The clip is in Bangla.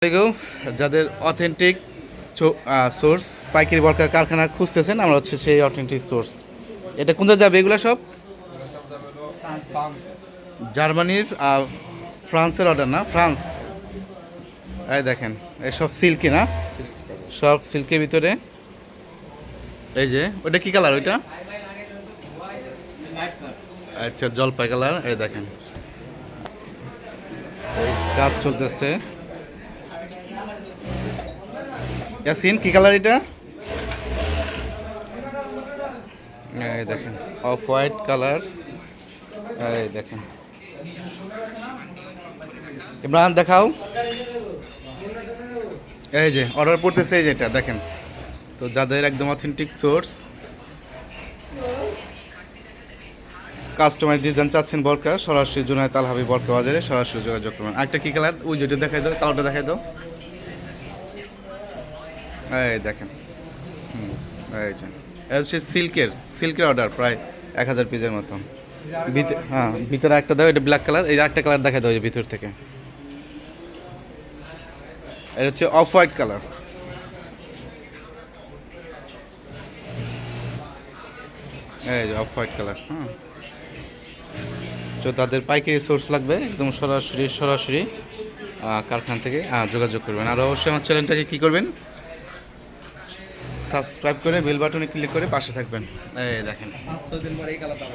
থেকেও যাদের অথেন্টিক সোর্স পাইকারি বরকার কারখানা খুঁজতেছেন, আমরা হচ্ছে সেই অথেন্টিক সোর্স। এটা কোন যাবে এগুলো সব? জার্মানির ফ্রান্সের অর্ডার না? ফ্রান্স। এই দেখেন এসব সিল্কি না, সব সিল্কের ভিতরে। এই যে ওটা কি কালার ওইটা? আচ্ছা জলপাই কালার। এই দেখেন কাজ চলতেছে। ইয়াসিন কি কালার এটা? এই দেখেন অফ হোয়াইট কালার। এই দেখেন ইমরান দেখাও। এই যে অর্ডার পড়তেছে, এই যেটা দেখেন। তো যাদের একদম অথেন্টিক সোর্স কাস্টমাইজ ডিজাইন চাচ্ছেন বরকা, সরাসরি জুনায়েদ আল হাবিব বরকা বাজারে সরাসরি যোগাযোগ করবেন। আরেকটা কি কালার? ওই যেটা দেখাই দাও, কালারটা দেখাই দাও। এই দেখেন এই যে এটা হচ্ছে সিল্কের অর্ডার প্রায় 1000 পিসের মতন। হ্যাঁ ভিতরে একটা দাও, এটা ব্ল্যাক কালার। এই একটা কালার দেখাই দাও ভিতর থেকে। এটা হচ্ছে অফ হোয়াইট কালার। এই যে অফ হোয়াইট কালার। হ্যাঁ, তো তাদের পাইকারি সোর্স লাগবে একদম সরাসরি কারখানা থেকে যোগাযোগ করবেন। আর অবশ্যই আমার চ্যানেলটাকে কী করবেন, সাবস্ক্রাইব করে বেল বাটনে ক্লিক করে পাশে থাকবেন। এই দেখেন 5-6 দিন পরে এই কালারটা